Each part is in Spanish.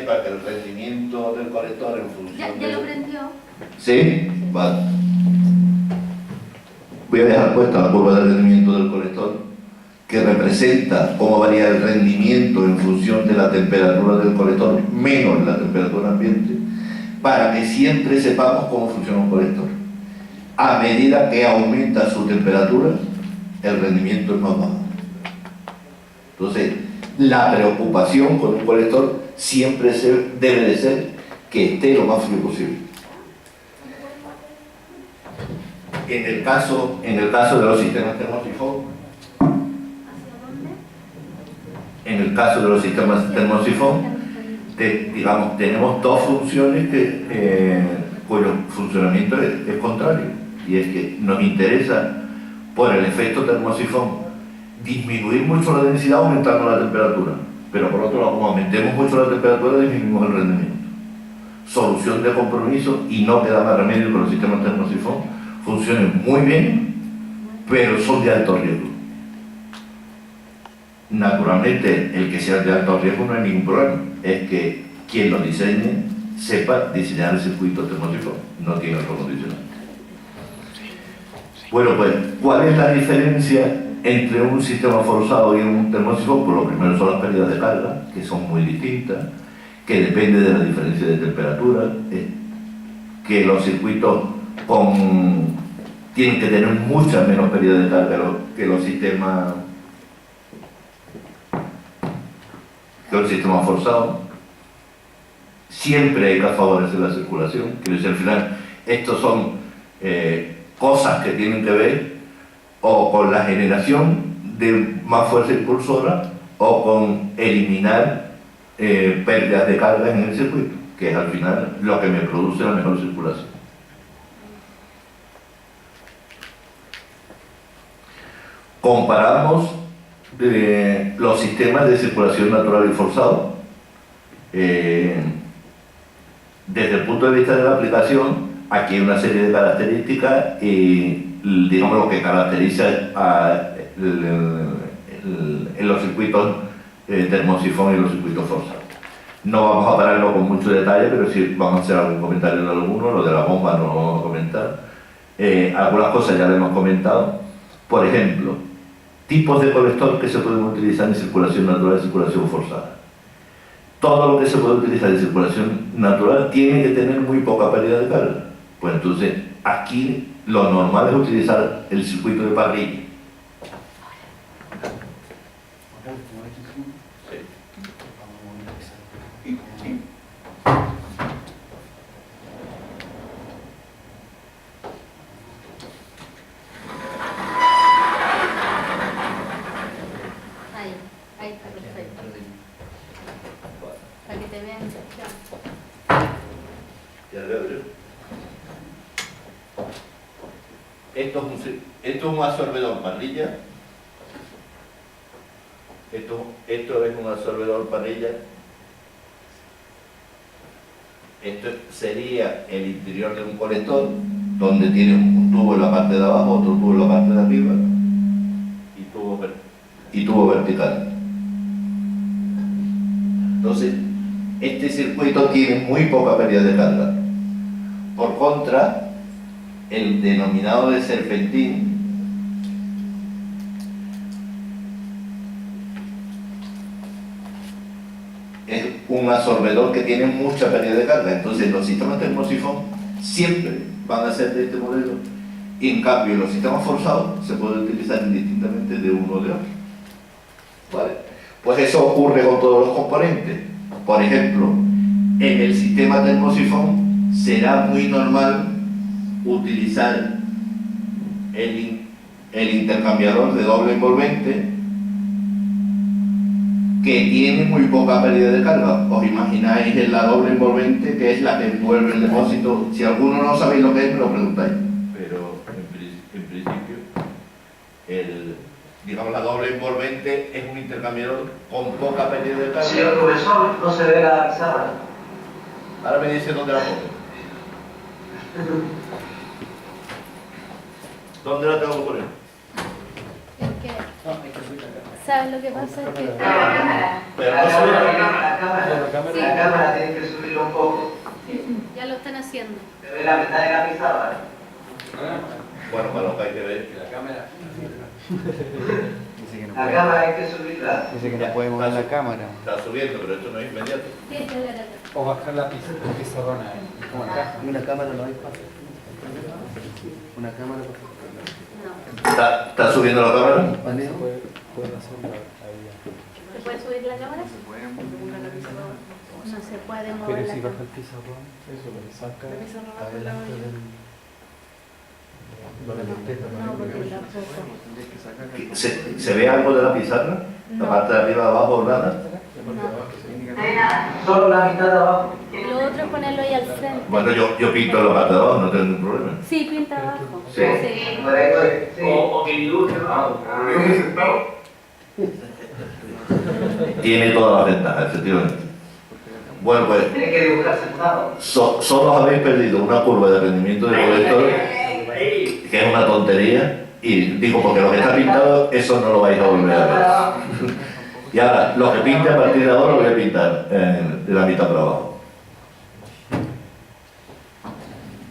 para que el rendimiento del colector en función ¿Ya lo prendió? ¿Sí? Vale. Voy a dejar puesta la curva de rendimiento del colector, que representa cómo varía el rendimiento en función de la temperatura del colector menos la temperatura ambiente, para que siempre sepamos cómo funciona un colector. A medida que aumenta su temperatura, el rendimiento es más bajo. Entonces, la preocupación con un colector siempre debe de ser que esté lo más frío posible. En el caso de los sistemas termosifón, digamos, tenemos dos funciones cuyo funcionamiento es contrario, y es que nos interesa, por el efecto termosifón, disminuir mucho la densidad aumentando la temperatura, pero por otro lado, como aumentemos mucho la temperatura, disminuimos el rendimiento. Solución de compromiso, y no queda más remedio que los sistemas termosifón funcionen muy bien, pero son de alto riesgo. Naturalmente, el que sea de alto riesgo no hay ningún problema, es que quien lo diseñe sepa diseñar el circuito termosifón, no tiene otro condicionante. Bueno, pues, ¿cuál es la diferencia entre un sistema forzado y un termosifón? Pues lo primero son las pérdidas de carga, que son muy distintas, que depende de la diferencia de temperatura, que los circuitos tienen que tener mucha menos pérdida de carga que los sistemas forzados. Siempre hay que favorecer la circulación. Quiero decir, al final, estos son cosas que tienen que ver o con la generación de más fuerza impulsora o con eliminar pérdidas de carga en el circuito, que es al final lo que me produce la mejor circulación. Comparamos los sistemas de circulación natural y forzado. Desde el punto de vista de la aplicación, aquí hay una serie de características y, digamos, lo que caracteriza en los circuitos termosifón y los circuitos forzados. No vamos a pararlo con mucho detalle, pero sí vamos a hacer algún comentario de alguno. Lo de la bomba no lo vamos a comentar. Algunas cosas ya le hemos comentado. Por ejemplo, tipos de colector que se pueden utilizar en circulación natural y circulación forzada. Todo lo que se puede utilizar en circulación natural tiene que tener muy poca pérdida de carga. Pues entonces, aquí lo normal es utilizar el circuito de parrilla. Ahí está, perfecto. Para que te vean. Ya veo yo. Esto es un absorbedor parrilla. Esto es un absorbedor parrilla. Esto sería el interior de un colector, donde tiene un tubo en la parte de abajo, otro tubo en la parte de arriba y tubo vertical. Entonces, este circuito tiene muy poca pérdida de carga. Por contra, el denominado de serpentín es un absorbedor que tiene mucha pérdida de carga. Entonces, los sistemas termosifón siempre van a ser de este modelo, y en cambio los sistemas forzados se pueden utilizar indistintamente de uno o de otro. ¿Vale? Pues eso ocurre con todos los componentes. Por ejemplo, en el sistema termosifón será muy normal utilizar el intercambiador de doble envolvente, que tiene muy poca pérdida de carga. Os imagináis en la doble envolvente, que es la que envuelve el depósito. Si alguno no sabéis lo que es, me lo preguntáis. Pero en principio, digamos, la doble envolvente es un intercambiador con poca pérdida de carga. Señor profesor, no se ve la pizarra. Ahora me dice dónde la pongo. ¿Dónde la tengo que poner? Es que ¿Sabes lo que pasa? Es que Pero La no sube cámara tiene que subirlo un poco. ya lo están haciendo. Se ve la mitad de la pizarra. Bueno, para lo que hay que ver. La cámara hay que subirla. Dice que no puede mover la cámara. Está subiendo, pero esto no es inmediato. O bajar la pizarrona. Como acá. Una cámara no hay fácil. Una cámara No. ¿Está subiendo la cámara? manejo. Pueden hacerlo ahí. ¿Se puede subir la cámara? No se puede mover Pero la si baja cámara. el pizarrón, eso lo saca La adelante del... Lo del espejo, No, porque tampoco. ¿Se ve algo de la pizarra? La parte de arriba, abajo, nada. Solo la mitad de abajo. Lo otro es ponerlo ahí al frente. Bueno, yo pinto la parte de abajo, no tengo ningún problema. Sí, pinta abajo. Sí. O que dibuje abajo. Tiene todas las ventajas, efectivamente. Bueno, pues Tiene que dibujar sentado. solo habéis perdido una curva de rendimiento del colector, que es una tontería. Y digo, porque lo que está pintado, eso no lo vais a volver a ver. Y ahora, lo que pinte a partir de ahora lo voy a pintar de la mitad para abajo.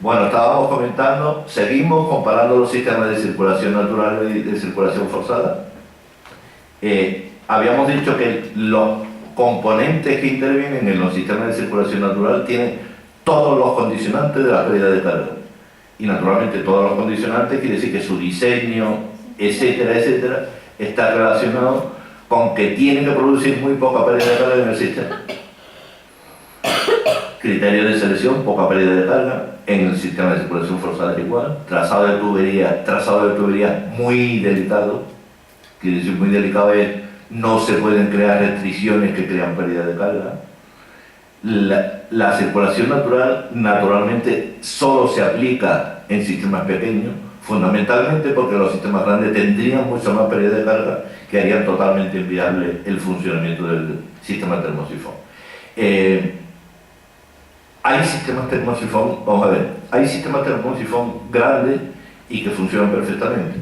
Bueno, estábamos comentando, seguimos comparando los sistemas de circulación natural y de circulación forzada. Habíamos dicho que los componentes que intervienen en los sistemas de circulación natural tienen todos los condicionantes de la pérdida de carga. Y naturalmente todos los condicionantes quiere decir que su diseño, etcétera, etcétera, está relacionado con que tienen que producir muy poca pérdida de carga en el sistema. Criterio de selección, poca pérdida de carga. En el sistema de circulación forzada es igual. Trazado de tubería muy delicado. Quiere decir muy delicado es no se pueden crear restricciones que crean pérdida de carga. La circulación natural naturalmente solo se aplica en sistemas pequeños, fundamentalmente porque los sistemas grandes tendrían mucho más pérdida de carga que harían totalmente inviable el funcionamiento del sistema termosifón. Hay sistemas termosifón, vamos a ver, hay sistemas termosifón grandes y que funcionan perfectamente.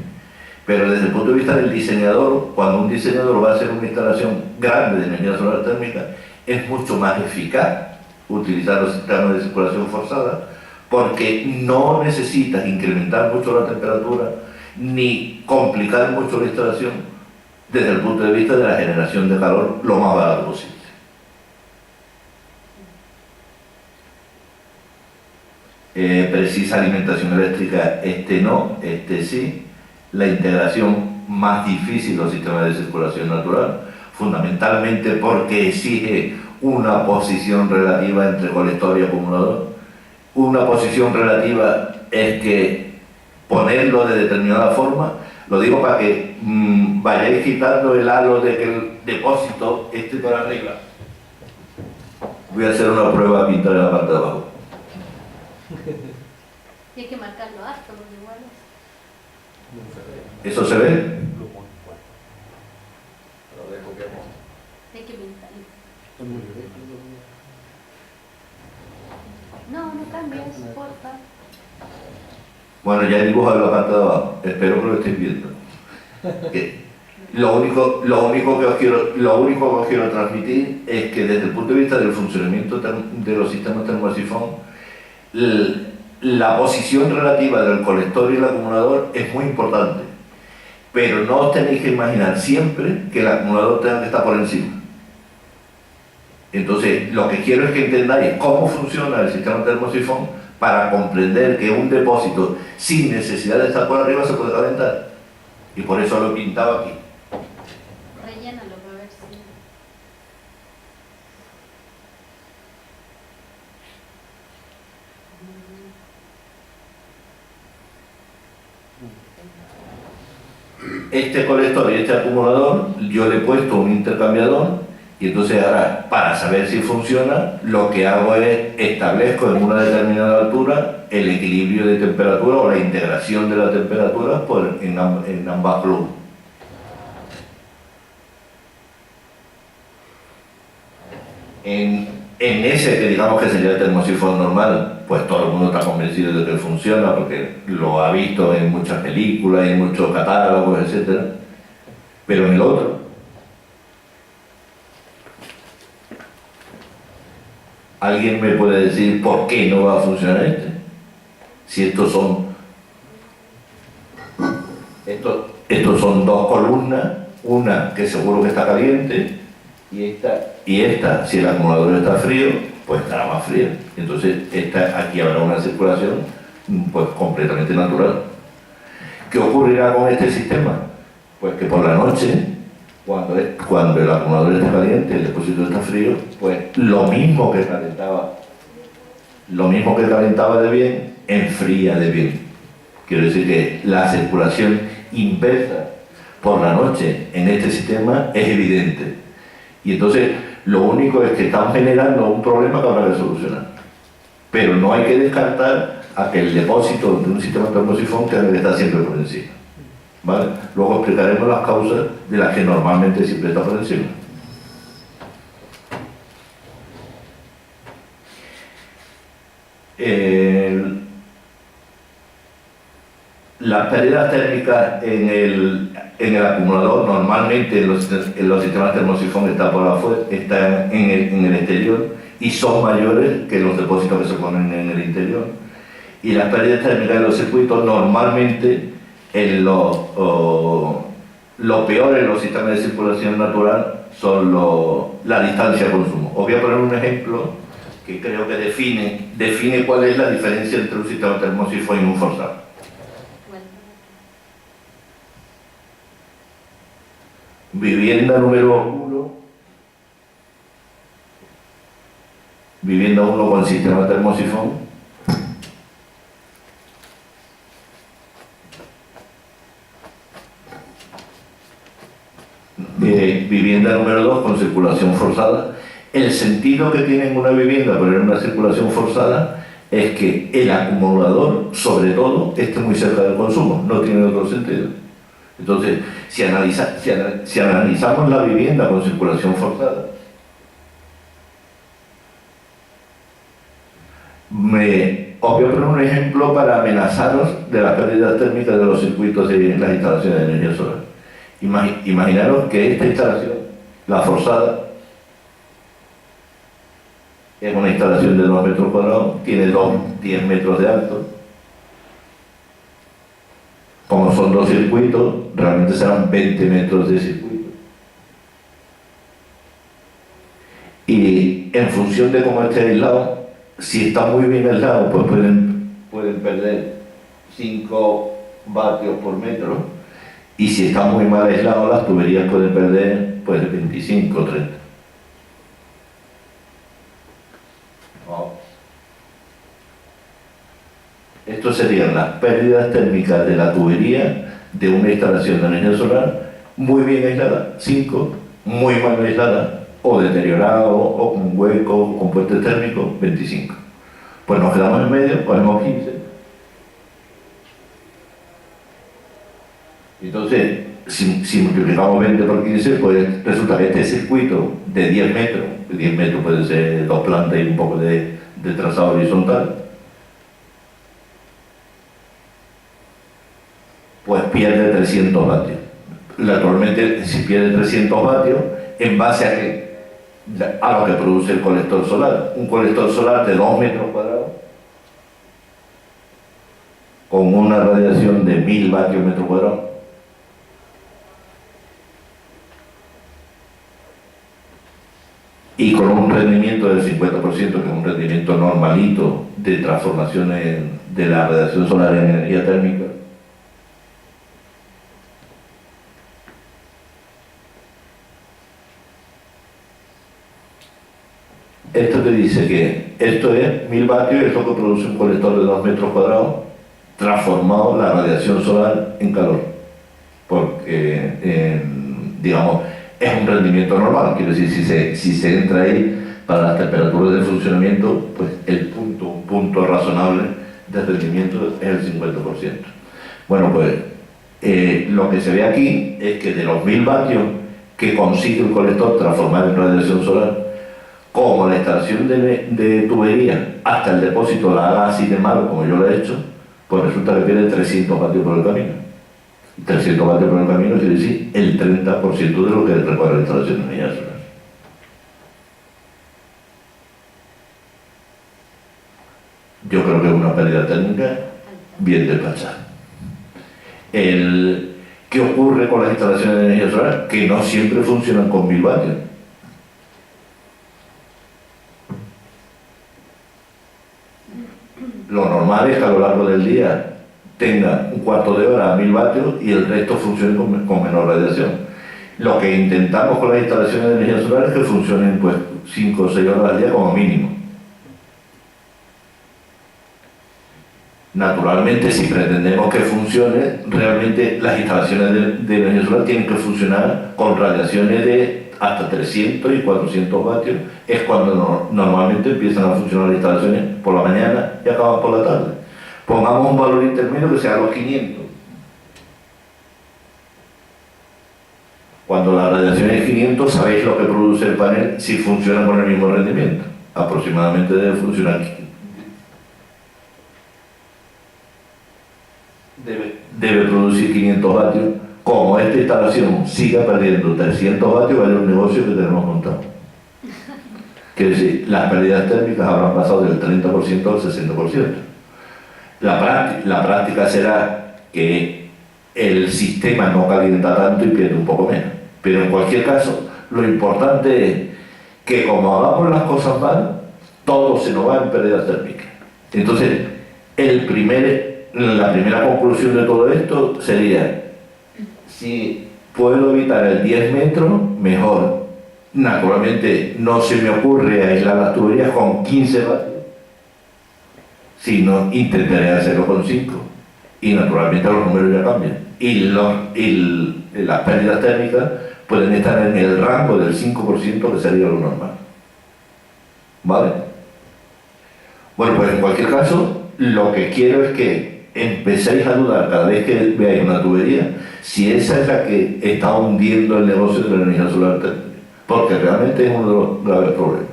Pero desde el punto de vista del diseñador, cuando un diseñador va a hacer una instalación grande de energía solar térmica, es mucho más eficaz utilizar los sistemas de circulación forzada porque no necesitas incrementar mucho la temperatura ni complicar mucho la instalación desde el punto de vista de la generación de calor lo más barato posible. Precisa alimentación eléctrica, no, sí. La integración más difícil de los sistemas de circulación natural, fundamentalmente porque exige una posición relativa entre colector y acumulador. Una posición relativa es que ponerlo de determinada forma, lo digo para que vayáis quitando el halo de que el depósito esté por arriba. Voy a hacer una prueba a pintar en la parte de abajo. Y hay que marcarlo alto porque igual ¿Eso se ve? hay que pintarlo. No, no cambies, porfa. Bueno, ya he dibujado la parte de abajo. Espero que lo estéis viendo. Lo único que os quiero transmitir es que desde el punto de vista del funcionamiento de los sistemas termosifón, la posición relativa del colector y el acumulador es muy importante. Pero no os tenéis que imaginar siempre que el acumulador tenga que estar por encima. Entonces, lo que quiero es que entendáis cómo funciona el sistema termosifón para comprender que un depósito sin necesidad de estar por arriba se puede calentar. Y por eso lo he pintado aquí. Rellénalo para ver si... Este colector y este acumulador, yo le he puesto un intercambiador y entonces ahora, para saber si funciona, lo que hago es establezco en una determinada altura el equilibrio de temperatura o la integración de la temperatura en ambas plumas. En ese que digamos que sería el termosifón normal, pues todo el mundo está convencido de que funciona porque lo ha visto en muchas películas, en muchos catálogos, etc. Pero en el otro, ¿alguien me puede decir por qué no va a funcionar este? Si estos son dos columnas, una que seguro que está caliente y esta, si el acumulador está frío, pues estará más fría. Entonces aquí habrá una circulación pues completamente natural. ¿Qué ocurrirá con este sistema? Pues que por la noche, cuando el acumulador está caliente y el depósito está frío, pues lo mismo que calentaba de bien, enfría de bien. Quiero decir que la circulación inversa por la noche en este sistema es evidente. Y entonces lo único es que estamos generando un problema que habrá que solucionar. Pero no hay que descartar a que el depósito de un sistema termosifón tenga que estar siempre por encima. ¿Vale? Luego explicaremos las causas de las que normalmente siempre está por encima. Las pérdidas térmicas en el acumulador normalmente en los sistemas termosifón están en el exterior y son mayores que los depósitos que se ponen en el interior. Y las pérdidas térmicas de los circuitos normalmente en lo peor en los sistemas de circulación natural son la distancia de consumo. Os voy a poner un ejemplo que creo que define cuál es la diferencia entre un sistema termosifón y un forzado. Vivienda número 1. Vivienda 1 con sistema termosifón. Vivienda número 2 con circulación forzada. El sentido que tiene una vivienda poner una circulación forzada es que el acumulador, sobre todo, esté muy cerca del consumo. No tiene otro sentido. Entonces, si analizamos la vivienda con circulación forzada, os voy a poner un ejemplo para amenazaros de las pérdidas térmicas de los circuitos de las instalaciones de energía solar. Imaginaros que esta instalación, la forzada, es una instalación de 2 metros cuadrados, tiene 10 metros de alto. Como son 2 circuitos, realmente serán 20 metros de circuito. Y en función de cómo esté aislado, si está muy bien aislado, pues pueden perder 5 vatios por metro. Y si está muy mal aislado, las tuberías pueden perder pues 25 o 30. Estos serían las pérdidas térmicas de la tubería de una instalación de energía solar muy bien aislada, 5, muy mal aislada, o deteriorado, o con huecos, o con puentes térmicos, 25. Pues nos quedamos en medio, ponemos 15. Entonces, si multiplicamos 20 por 15, pues resulta que este circuito de 10 metros puede ser 2 plantas y un poco de trazado horizontal, pues pierde 300 vatios. Naturalmente, si pierde 300 vatios, ¿en base a qué? A lo que produce el colector solar. Un colector solar de 2 metros cuadrados, con una radiación de 1000 vatios metro cuadrado, y con un rendimiento del 50%, que es un rendimiento normalito de transformaciones de la radiación solar en energía térmica, esto te dice que esto es 1000 vatios y es lo que produce un colector de 2 metros cuadrados transformado la radiación solar en calor, porque digamos es un rendimiento normal. Quiero decir, si se entra ahí para las temperaturas de funcionamiento, pues un punto razonable de rendimiento es el 50%. Bueno, pues lo que se ve aquí es que de los 1000 vatios que consigue el colector transformar en radiación solar, como la instalación de tubería hasta el depósito la haga así de malo como yo lo he hecho, pues resulta que pierde 300 vatios por el camino. 300 vatios por el camino quiere decir el 30% de lo que recuerda la instalación de energía solar. Yo creo que es una pérdida térmica bien despachada. ¿Qué ocurre con las instalaciones de energía solar? Que no siempre funcionan con 1000 vatios. Lo normal es que a lo largo del día tenga un cuarto de hora a 1000 vatios y el resto funcione con menor radiación. Lo que intentamos con las instalaciones de energía solar es que funcionen pues 5 o 6 horas al día como mínimo. Naturalmente, si pretendemos que funcione, realmente las instalaciones de energía solar tienen que funcionar con radiaciones de hasta 300 y 400 vatios. Es cuando normalmente empiezan a funcionar las instalaciones por la mañana y acaban por la tarde. Pongamos un valor intermedio que sea los 500. Cuando la radiación es 500, sabéis lo que produce el panel si funciona con el mismo rendimiento. Aproximadamente debe funcionar. Debe producir 500 vatios. Como esta instalación siga perdiendo 300 vatios, vale un negocio que tenemos montado. Quiere decir, las pérdidas térmicas habrán pasado del 30% al 60%. La práctica será que el sistema no calienta tanto y pierde un poco menos. Pero en cualquier caso, lo importante es que como hagamos las cosas mal, todo se nos va en pérdidas térmicas. Entonces, la primera conclusión de todo esto sería: si puedo evitar el 10 metros, mejor. Naturalmente no se me ocurre aislar las tuberías con 15 vatios, sino intentaré hacerlo con 5. Y naturalmente los números ya cambian. Y las pérdidas térmicas pueden estar en el rango del 5%, que sería lo normal. ¿Vale? Bueno, pues en cualquier caso, lo que quiero es que empecéis a dudar cada vez que veáis una tubería si esa es la que está hundiendo el negocio de la energía solar térmica, porque realmente es uno de los graves problemas.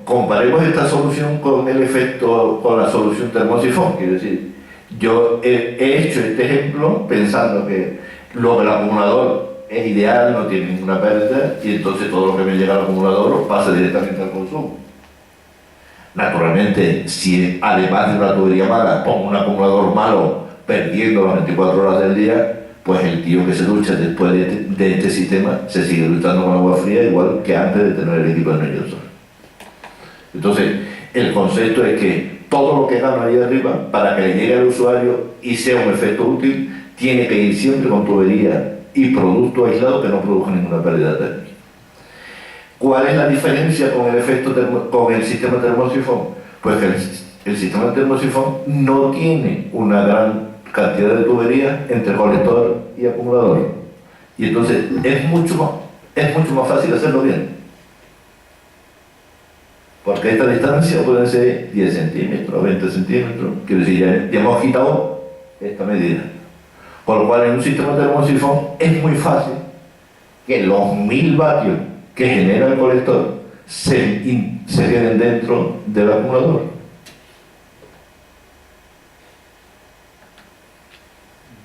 Comparemos esta solución con la solución termosifón. Quiero decir, yo he hecho este ejemplo pensando que luego el acumulador es ideal, no tiene ninguna pérdida, y entonces todo lo que me llega al acumulador pasa directamente al consumo. Naturalmente, si además de una tubería mala pongo un acumulador malo perdiendo las 24 horas del día, pues el tío que se ducha después de este sistema se sigue duchando con agua fría igual que antes de tener el equipo de energía solar. Entonces, el concepto es que todo lo que gano ahí arriba, para que le llegue al usuario y sea un efecto útil, tiene que ir siempre con tubería y producto aislado que no produzca ninguna pérdida térmica. ¿Cuál es la diferencia con el sistema termosifón? Pues que el sistema termosifón no tiene una gran cantidad de tuberías entre colector y acumulador. Y entonces es mucho más fácil hacerlo bien. Porque esta distancia puede ser 10 centímetros, 20 centímetros. Quiero decir, ya hemos quitado esta medida. Con lo cual en un sistema termosifón es muy fácil que los 1000 vatios que genera el colector se queden dentro del acumulador.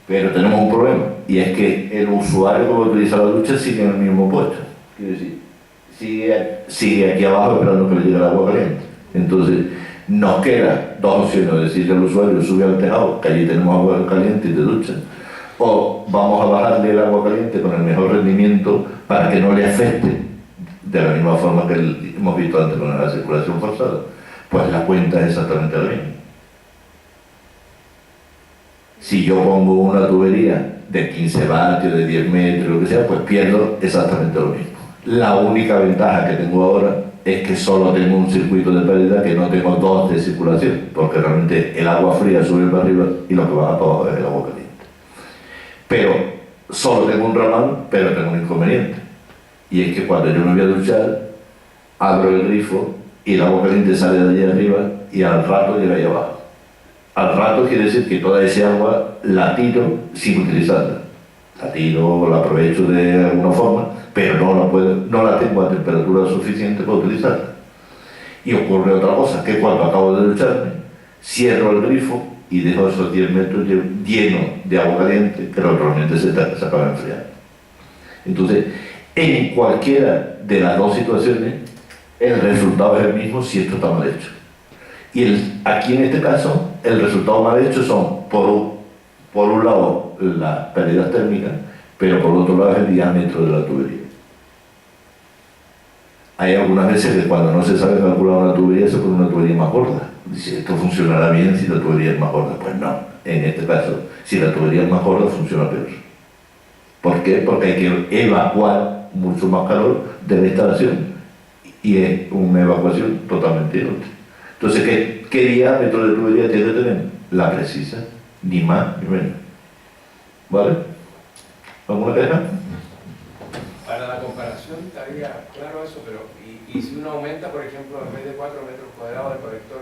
Pero tenemos un problema, y es que el usuario que va a utilizar la ducha sigue en el mismo puesto. Quiero decir, sigue aquí abajo esperando que le llegue el agua caliente. Entonces, nos queda dos opciones: decirle al usuario, sube al tejado, que allí tenemos agua caliente y te duchas, o vamos a bajarle el agua caliente con el mejor rendimiento para que no le afecte, de la misma forma que hemos visto antes con la circulación forzada. Pues la cuenta es exactamente la misma. Si yo pongo una tubería de 15 vatios, de 10 metros, lo que sea, pues pierdo exactamente lo mismo. La única ventaja que tengo ahora es que solo tengo un circuito de pérdida, que no tengo dos de circulación, porque realmente el agua fría sube para arriba y lo que baja para abajo es el agua caliente. Pero solo tengo un ramal, pero tengo un inconveniente. Y es que cuando yo me voy a duchar, abro el grifo y el agua caliente sale de allí arriba y al rato llega ahí abajo. Al rato quiere decir que toda esa agua la tiro sin utilizarla. La tiro o la aprovecho de alguna forma, pero no la tengo a temperatura suficiente para utilizarla. Y ocurre otra cosa, que cuando acabo de ducharme, cierro el grifo y dejo esos 10 metros llenos de agua caliente que naturalmente se acaba de enfriar. Entonces, en cualquiera de las dos situaciones, el resultado es el mismo si esto está mal hecho. Y aquí en este caso, el resultado mal hecho son, por un lado, las pérdidas térmicas, pero por otro lado es el diámetro de la tubería. Hay algunas veces que cuando no se sabe calcular una tubería se pone una tubería más gorda. Dice, esto funcionará bien si la tubería es más gorda. Pues no, en este caso, si la tubería es más gorda, funciona peor. ¿Por qué? Porque hay que evacuar mucho más calor de la instalación y es una evacuación totalmente inútil. Entonces, ¿qué diámetro de tubería tiene que tener? La precisa, ni más ni menos. ¿Vale? ¿Alguna queja? Para la comparación estaría claro eso, pero y si uno aumenta, por ejemplo, en vez de 4 metros cuadrados de colector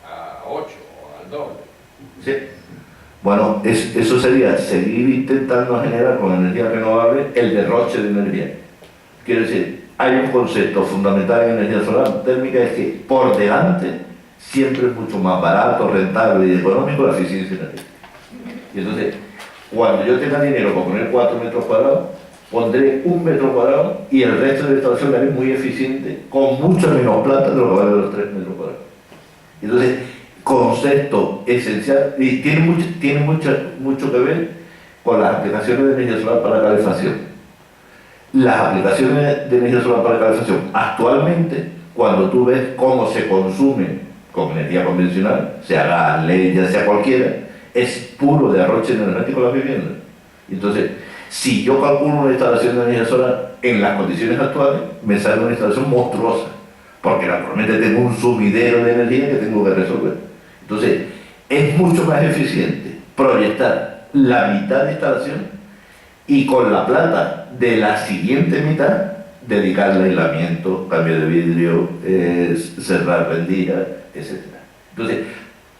a 8 o al doble? Sí. Bueno, eso sería seguir intentando generar con energía renovable el derroche de energía. Quiero decir, hay un concepto fundamental en energía solar térmica, es que por delante siempre es mucho más barato, rentable y económico la eficiencia energética. Y entonces, cuando yo tenga dinero para poner 4 metros cuadrados, pondré 1 metro cuadrado y el resto de la instalación la haré muy eficiente, con mucha menos plata de lo que vale los 3 metros cuadrados. Entonces, concepto esencial, y tiene mucho que ver con las aplicaciones de energía solar para la calefacción. Las aplicaciones de energía solar para la calefacción, actualmente, cuando tú ves cómo se consume con energía convencional, sea gas, leña, sea cualquiera, es puro derroche energético de la vivienda. Entonces, si yo calculo una instalación de energía solar en las condiciones actuales, me sale una instalación monstruosa, porque naturalmente tengo un sumidero de energía que tengo que resolver. Entonces, es mucho más eficiente proyectar la mitad de instalación y con la plata de la siguiente mitad dedicarle aislamiento, cambio de vidrio, cerrar rendijas, etc. Entonces,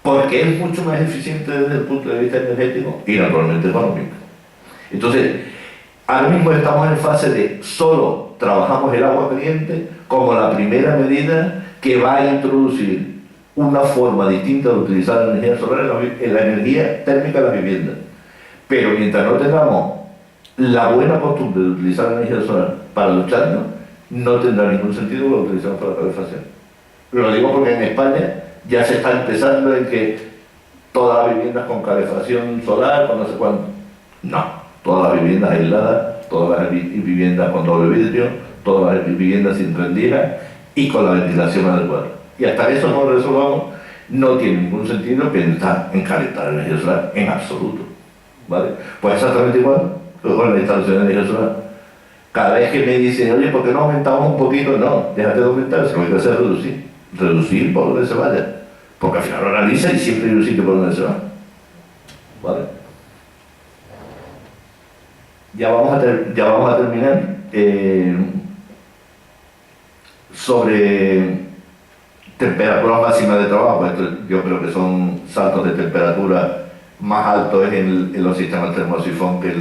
porque es mucho más eficiente desde el punto de vista energético y naturalmente económico. Entonces, ahora mismo estamos en fase de solo trabajamos el agua caliente como la primera medida que va a introducir una forma distinta de utilizar la energía solar en la energía térmica de las viviendas. Pero mientras no tengamos la buena costumbre de utilizar la energía solar para ducharnos, no tendrá ningún sentido la utilización para la calefacción. Lo digo porque en España ya se está empezando en que todas las viviendas con calefacción solar, con no sé cuánto. No, todas las viviendas aisladas, todas las viviendas con doble vidrio, todas las viviendas sin rendijas y con la ventilación adecuada. Y hasta que eso no lo resolvamos, no tiene ningún sentido pensar en calentar energía solar en absoluto. ¿Vale? Pues exactamente igual que con la instalación de energía solar. Cada vez que me dicen, oye, ¿por qué no aumentamos un poquito? No, déjate de aumentar, se lo que hay que hacer es reducir. Reducir por donde se vaya. Porque al final lo analiza y siempre hay un sitio por donde se va. ¿Vale? Ya vamos a terminar. Sobre temperatura máxima de trabajo, yo creo que son saltos de temperatura más altos en los sistemas termosifón que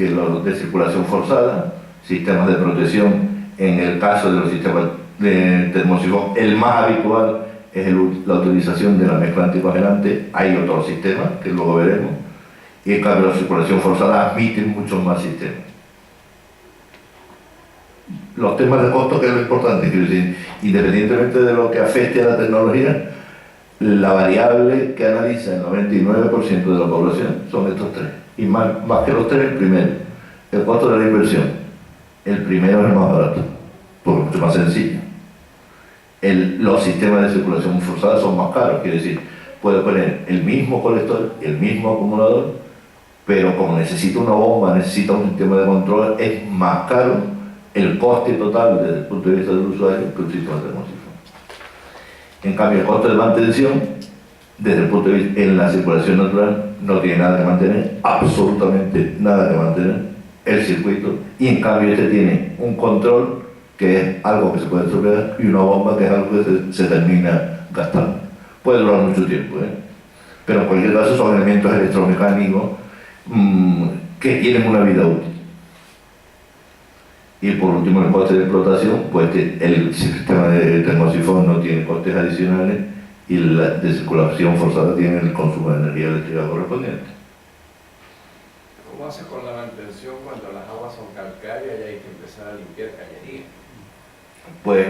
los de circulación forzada, sistemas de protección. En el caso de los sistemas de termosifón, el más habitual es la utilización de la mezcla anticongelante. Hay otros sistemas que luego veremos, y en cambio la circulación forzada admiten muchos más sistemas. Los temas de costo, que es lo importante, quiero decir, independientemente de lo que afecte a la tecnología, la variable que analiza el 99% de la población son estos tres. Y más que los tres, el primero, el costo de la inversión. El primero es el más barato, porque es mucho más sencillo. Los sistemas de circulación forzada son más caros, quiere decir, puede poner el mismo colector, el mismo acumulador, pero como necesita una bomba, necesita un sistema de control, es más caro el coste total desde el punto de vista del usuario que un sistema termosifón. En cambio, el coste de mantención, desde el punto de vista en la circulación natural, no tiene nada que mantener, absolutamente nada que mantener el circuito, y en cambio este tiene un control que es algo que se puede estropear y una bomba que es algo que se termina gastando. Puede durar mucho tiempo, pero en cualquier caso son elementos electromecánicos que tienen una vida útil. Y por último, el coste de explotación, pues el sistema de termosifón no tiene costes adicionales y la de circulación forzada tiene el consumo de energía eléctrica correspondiente. ¿Cómo haces con la mantención cuando las aguas son calcáreas y hay que empezar a limpiar cañería? Pues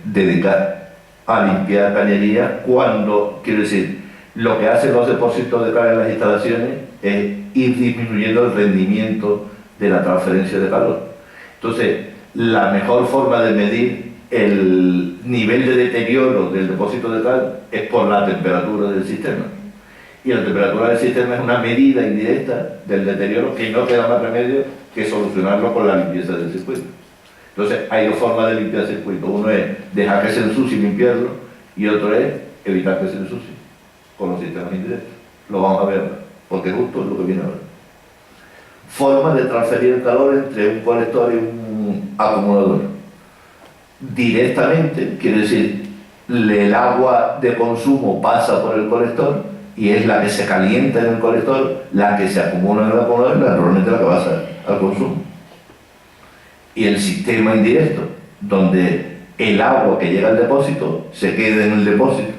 dedicar a limpiar cañería cuando, quiero decir, lo que hacen los depósitos de cal en las instalaciones es ir disminuyendo el rendimiento de la transferencia de calor. Entonces, la mejor forma de medir el nivel de deterioro del depósito de cal es por la temperatura del sistema. Y la temperatura del sistema es una medida indirecta del deterioro que no queda más remedio que solucionarlo con la limpieza del circuito. Entonces, hay dos formas de limpiar el circuito. Uno es dejar que se ensucie y limpiarlo, y otro es evitar que se ensucie con los sistemas indirectos. Lo vamos a ver ahora, porque justo es lo que viene ahora. Forma de transferir el calor entre un colector y un acumulador. Directamente, quiere decir, el agua de consumo pasa por el colector y es la que se calienta en el colector, la que se acumula en el acumulador y naturalmente la que pasa al consumo. Y el sistema indirecto, donde el agua que llega al depósito se queda en el depósito,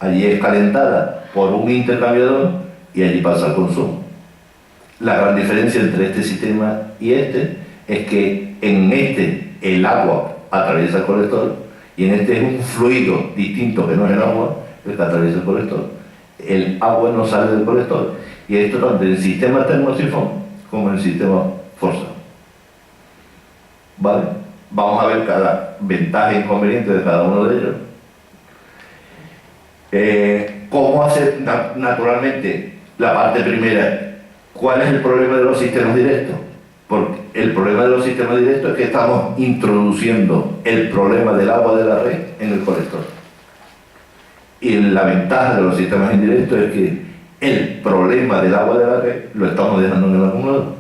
allí es calentada por un intercambiador y allí pasa al consumo. La gran diferencia entre este sistema y este es que en este el agua atraviesa el colector y en este es un fluido distinto que no es el agua el que atraviesa el colector. El agua no sale del colector y esto tanto en el sistema termosifón como en el sistema forzado. ¿Vale? Vamos a ver cada ventaja e inconveniente de cada uno de ellos. ¿Cómo hacer naturalmente la parte primera? ¿Cuál es el problema de los sistemas directos? Porque el problema de los sistemas directos es que estamos introduciendo el problema del agua de la red en el colector. Y la ventaja de los sistemas indirectos es que el problema del agua de la red lo estamos dejando en el acumulador.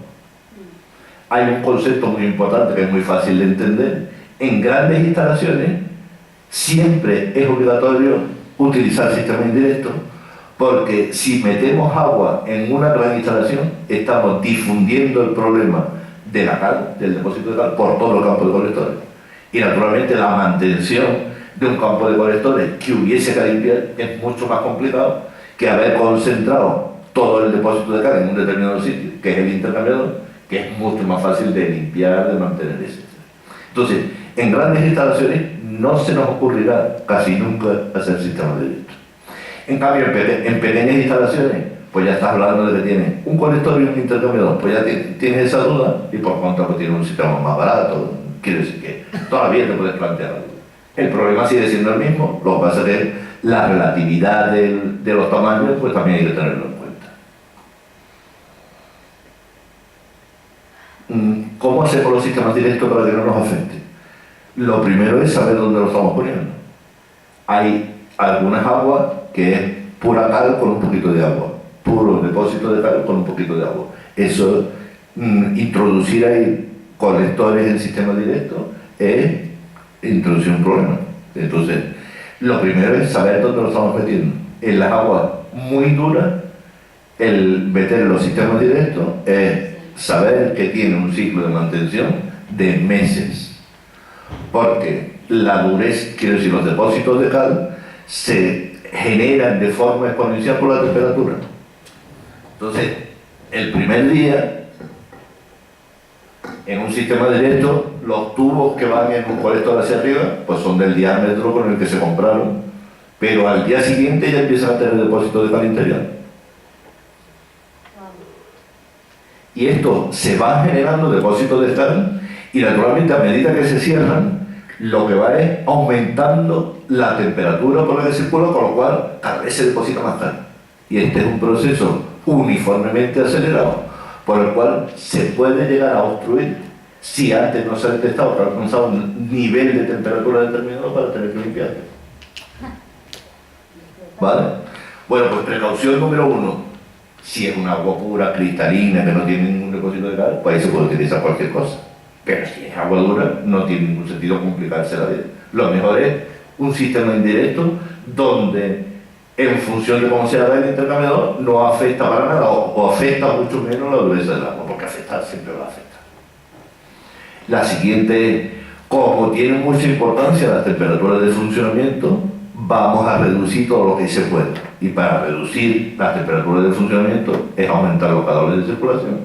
Hay un concepto muy importante que es muy fácil de entender. En grandes instalaciones siempre es obligatorio utilizar sistemas indirectos, porque si metemos agua en una gran instalación estamos difundiendo el problema de la cal, del depósito de cal, por todo el campo de colectores. Y naturalmente la mantención de un campo de colectores que hubiese que limpiar es mucho más complicado que haber concentrado todo el depósito de cal en un determinado sitio, que es el intercambiador, que es mucho más fácil de limpiar, de mantener, etc. Entonces, en grandes instalaciones no se nos ocurrirá casi nunca hacer sistemas directos. En cambio, en pequeñas instalaciones, pues ya estás hablando de que tienes un colector y un intercambiador, pues ya tienes esa duda y por contra pues tienes un sistema más barato. Quiere decir que todavía te puedes plantear algo. El problema sigue siendo el mismo, lo que pasa es que la relatividad de los tamaños pues también hay que tenerlo en cuenta. ¿Cómo hacemos los sistemas directos para que no nos afecte? Lo primero es saber dónde lo estamos poniendo. Hay algunas aguas que es pura cal con un poquito de agua, puro depósito de cal con un poquito de agua. Eso, introducir ahí colectores en sistema directo es introducir un problema. Entonces, lo primero es saber dónde lo estamos metiendo. En las aguas muy duras, el meter en los sistemas directos es saber que tiene un ciclo de mantención de meses, porque la dureza, quiero decir, los depósitos de cal se generan de forma exponencial por la temperatura. Entonces, el primer día, en un sistema directo, los tubos que van en un colector hacia arriba, pues son del diámetro con el que se compraron, pero al día siguiente ya empiezan a tener depósitos de cal interior. Y esto se va generando depósitos de cal y naturalmente a medida que se cierran, lo que va es aumentando la temperatura por la que circula, con lo cual cada vez se deposita más cal. Y este es un proceso uniformemente acelerado, por el cual se puede llegar a obstruir si antes no se ha detectado que ha alcanzado un nivel de temperatura determinado para tener que limpiar. ¿Vale? Bueno, pues precaución número 1. Si es un agua pura, cristalina, que no tiene ningún depósito de cal, pues ahí se puede utilizar cualquier cosa. Pero si es agua dura, no tiene ningún sentido complicarse la vida. Lo mejor es un sistema indirecto donde, en función de cómo se haga el intercambiador, no afecta para nada o afecta mucho menos la dureza del agua, porque afectar siempre va a afectar. La siguiente, como tienen mucha importancia las temperaturas de funcionamiento, vamos a reducir todo lo que se pueda. Y para reducir las temperaturas de funcionamiento es aumentar los caudales de circulación,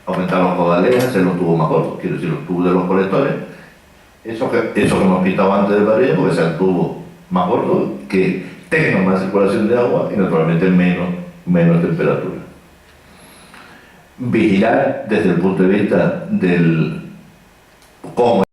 aumentar los caudales, hacer los tubos más cortos, quiero decir, los tubos de los colectores, eso que hemos pintado antes del barrio, porque sean tubos más cortos, que tengan más circulación de agua y naturalmente menos temperatura. Vigilar desde el punto de vista del cómo